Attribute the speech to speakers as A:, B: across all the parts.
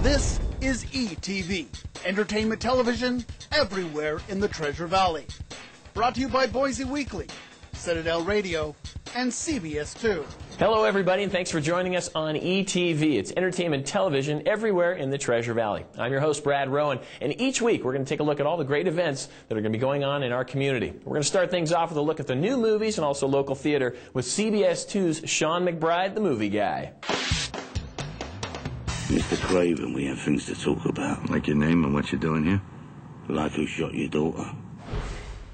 A: This is ETV, entertainment television everywhere in the Treasure Valley. Brought to you by Boise Weekly, Citadel Radio, and CBS 2.
B: Hello, everybody, and thanks for joining us on ETV. It's entertainment television everywhere in the Treasure Valley. I'm your host, Brad Rowan, and each week we're going to take a look at all the great events that are going to be going on in our community. We're going to start things off with a look at the new movies and also local theater with CBS 2's Sean McBride, the movie guy.
C: Mr. Craven, we have things to talk about.
D: Like your name and what you're doing here?
C: Like who shot your daughter.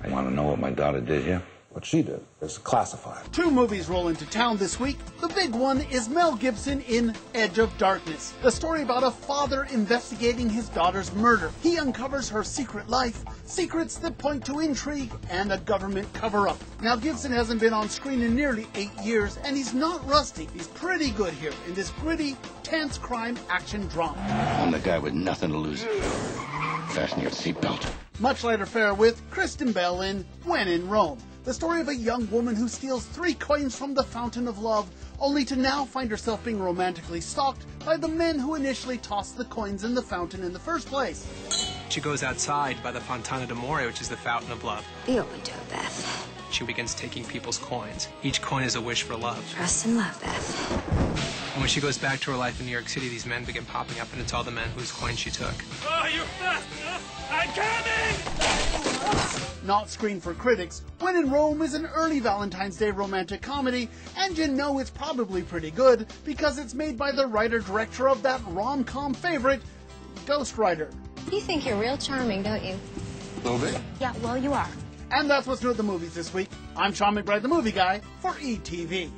D: I want to know what my daughter did here.
E: What she did is classified.
A: Two movies roll into town this week. The big one is Mel Gibson in Edge of Darkness, the story about a father investigating his daughter's murder. He uncovers her secret life, secrets that point to intrigue and a government cover-up. Now, Gibson hasn't been on screen in nearly 8 years, and he's not rusty. He's pretty good here in this gritty, tense crime action drama.
C: I'm the guy with nothing to lose. Fasten your seatbelt.
A: Much lighter fare with Kristen Bell in When in Rome, the story of a young woman who steals 3 coins from the Fountain of Love, only to now find herself being romantically stalked by the men who initially tossed the coins in the fountain in the first place.
F: She goes outside by the Fontana d'Amore, which is the Fountain of Love.
G: You open to it, Beth.
F: She begins taking people's coins. Each coin is a wish for love.
G: Trust and love, Beth.
F: And when she goes back to her life in New York City, these men begin popping up, and it's all the men whose coins she took.
H: Oh, you're fast enough! I'm coming!
A: Not screened for critics, When in Rome is an early Valentine's Day romantic comedy, and you know it's probably pretty good because it's made by the writer-director of that rom-com favorite, Ghost Rider.
I: You think you're real charming, don't you?
D: A little bit.
I: Yeah, well, you are.
A: And that's what's new at the movies this week. I'm Sean McBride, the movie guy, for ETV.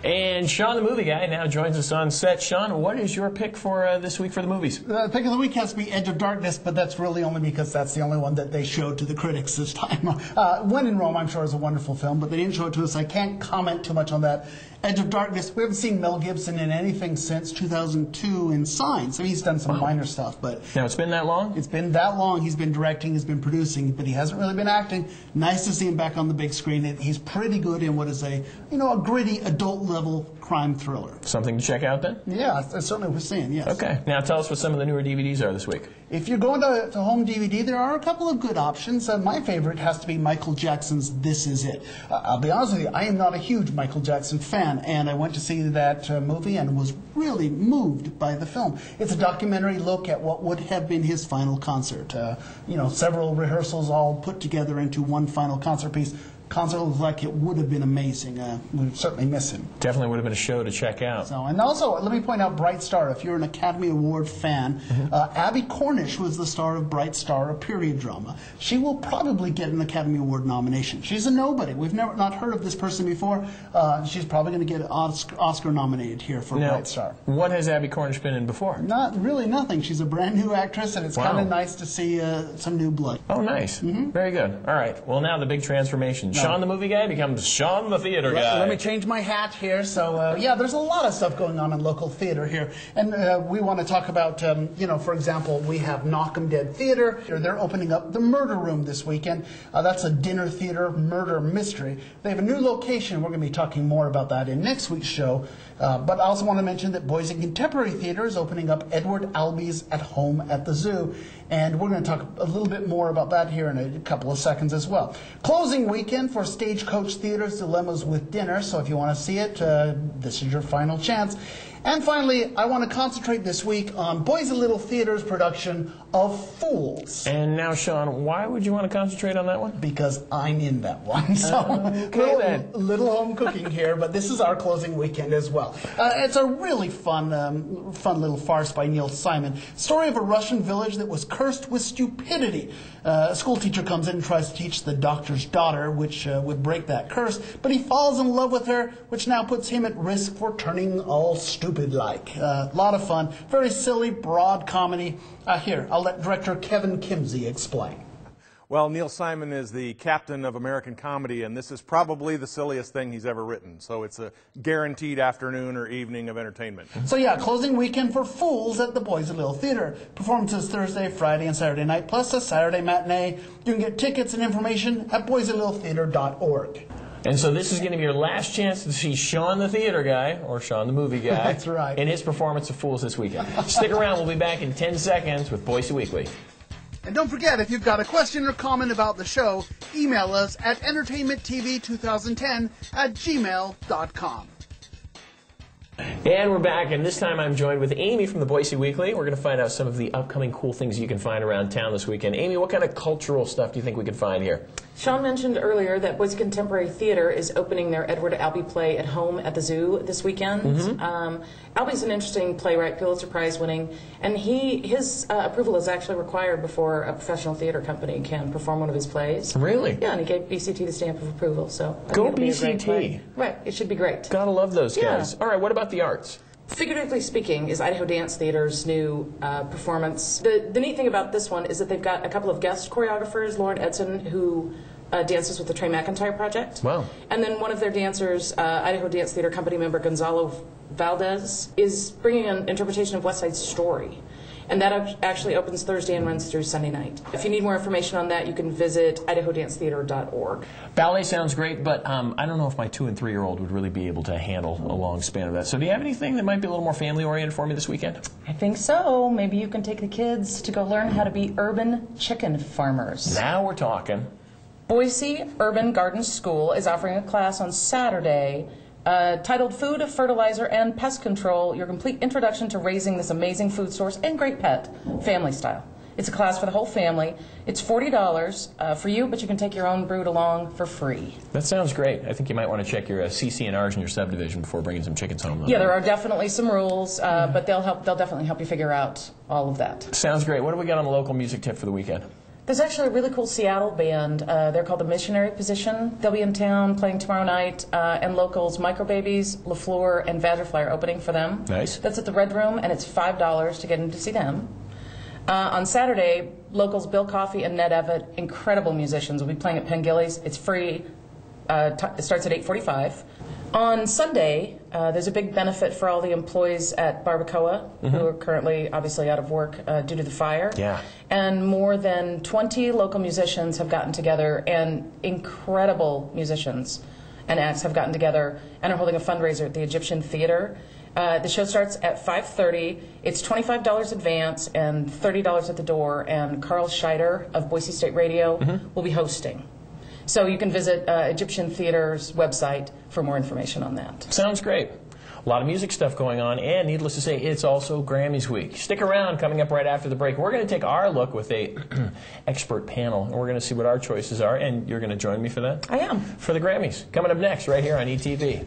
B: And Sean, the movie guy, now joins us on set. Sean, what is your pick for this week for the movies?
A: The pick of the week has to be Edge of Darkness, but that's really only because that's the only one that they showed to the critics this time. When in Rome, I'm sure, is a wonderful film, but they didn't show it to us. I can't comment too much on that. Edge of Darkness, we haven't seen Mel Gibson in anything since 2002 in Signs. I mean, he's done some minor stuff, but...
B: Now, it's been that long?
A: It's been that long. He's been directing, he's been producing, but he hasn't really been acting. Nice to see him back on the big screen. He's pretty good in what is a gritty, adult-level crime thriller.
B: Something to check out, then?
A: Yeah, that's certainly what we're seeing, yes.
B: Okay. Now, tell us what some of the newer DVDs are this week.
A: If you're going to home DVD, there are a couple of good options. My favorite has to be Michael Jackson's This Is It. I'll be honest with you, I am not a huge Michael Jackson fan, and I went to see that movie and was really moved by the film. It's a documentary look at what would have been his final concert. Several rehearsals all put together into one final concert piece. Concert looks like it would have been amazing. We certainly miss him.
B: Definitely would have been a show to check out.
A: And also, let me point out Bright Star. If you're an Academy Award fan, Abby Cornish was the star of Bright Star, a period drama. She will probably get an Academy Award nomination. She's a nobody. We've not heard of this person before. She's probably going to get Oscar nominated here for Bright Star.
B: What has Abby Cornish been in before?
A: Not really nothing. She's a brand new actress, and it's kind of nice to see some new blood.
B: Oh, nice. Very good. All right. Well, now the big transformation. Sean the movie guy becomes Sean the theater guy.
A: Let me change my hat here. So, there's a lot of stuff going on in local theater here. And we want to talk about, for example, we have Knock 'em Dead Theater. They're opening up the Murder Room this weekend. That's a dinner theater murder mystery. They have a new location. We're going to be talking more about that in next week's show. But I also want to mention that Boise Contemporary Theater is opening up Edward Albee's At Home at the Zoo. And we're going to talk a little bit more about that here in a couple of seconds as well. Closing weekend for Stagecoach Theater's Dilemmas with Dinner. So if you want to see it, this is your final chance. And finally, I want to concentrate this week on Boise Little Theater's production of Fools.
B: And now, Sean, why would you want to concentrate on that one?
A: Because I'm in that one. So little home cooking here, but this is our closing weekend as well. It's a really fun little farce by Neil Simon. Story of a Russian village that was cursed with stupidity. A school teacher comes in and tries to teach the doctor's daughter, which would break that curse, but he falls in love with her, which now puts him at risk for turning all stupid-like. A lot of fun. Very silly, broad comedy. Here, I'll let director Kevin Kimsey explain.
E: Well, Neil Simon is the captain of American comedy, and this is probably the silliest thing he's ever written. So it's a guaranteed afternoon or evening of entertainment.
A: So yeah, closing weekend for Fools at the Boise Little Theater. Performances Thursday, Friday, and Saturday night, plus a Saturday matinee. You can get tickets and information at boiselittle.theater.org.
B: And so this is going to be your last chance to see Sean the theater guy, or Sean the movie guy,
A: That's right,
B: in his performance of Fools this weekend. Stick around. We'll be back in 10 seconds with Boise Weekly.
A: And don't forget, if you've got a question or comment about the show, email us at entertainmenttv2010@gmail.com.
B: And we're back, and this time I'm joined with Amy from the Boise Weekly. We're going to find out some of the upcoming cool things you can find around town this weekend. Amy, what kind of cultural stuff do you think we can find here?
J: Sean mentioned earlier that Boise Contemporary Theater is opening their Edward Albee play at home at the zoo this weekend. Albee's an interesting playwright, Pulitzer Prize winning, and his approval is actually required before a professional theater company can perform one of his plays.
B: Really?
J: Yeah, and he gave BCT the stamp of approval. So
B: Go
J: it'll be a great
B: BCT.
J: play. Right, it should be great.
B: Gotta love those guys.
J: Yeah.
B: All right, what about the arts?
J: Figuratively Speaking is Idaho Dance Theater's new performance. The neat thing about this one is that they've got a couple of guest choreographers, Lauren Edson, who dances with the Trey McIntyre Project.
B: Wow.
J: And then one of their dancers, Idaho Dance Theater company member Gonzalo Valdez, is bringing an interpretation of West Side Story. And that actually opens Thursday and runs through Sunday night. If you need more information on that, you can visit idahodancetheater.org.
B: Ballet sounds great, but I don't know if my 2- and 3-year-old would really be able to handle a long span of that. So do you have anything that might be a little more family-oriented for me this weekend?
J: I think so. Maybe you can take the kids to go learn how to be urban chicken farmers.
B: Now we're talking.
J: Boise Urban Garden School is offering a class on Saturday titled Food, Fertilizer, and Pest Control, Your Complete Introduction to Raising This Amazing Food Source and Great Pet, Family Style. It's a class for the whole family. It's $40 for you, but you can take your own brood along for free.
B: That sounds great. I think you might want to check your CC&Rs in your subdivision before bringing some chickens home.
J: Yeah, there are definitely some rules, but they'll definitely help you figure out all of that.
B: Sounds great. What do we got on the local music tip for the weekend?
J: There's actually a really cool Seattle band. They're called the Missionary Position. They'll be in town playing tomorrow night, and locals Microbabies, LaFleur, and Vanderfly are opening for them.
B: Nice.
J: That's at the Red Room, and it's $5 to get in to see them. On Saturday, locals Bill Coffey and Ned Evett, incredible musicians, will be playing at Penn Gillies. It's free. It starts at 8:45. On Sunday, there's a big benefit for all the employees at Barbacoa, who are currently obviously out of work due to the fire.
B: Yeah.
J: And more than 20 local musicians have gotten together, and incredible musicians and acts have gotten together and are holding a fundraiser at the Egyptian Theater. The show starts at 5:30. It's $25 advance and $30 at the door, and Carl Scheider of Boise State Radio will be hosting. So you can visit Egyptian Theater's website for more information on that.
B: Sounds great. A lot of music stuff going on, and needless to say, it's also Grammys week. Stick around. Coming up right after the break, we're going to take our look with a expert panel, and we're going to see what our choices are, and you're going to join me for that?
J: I am.
B: For the Grammys. Coming up next, right here on ETV.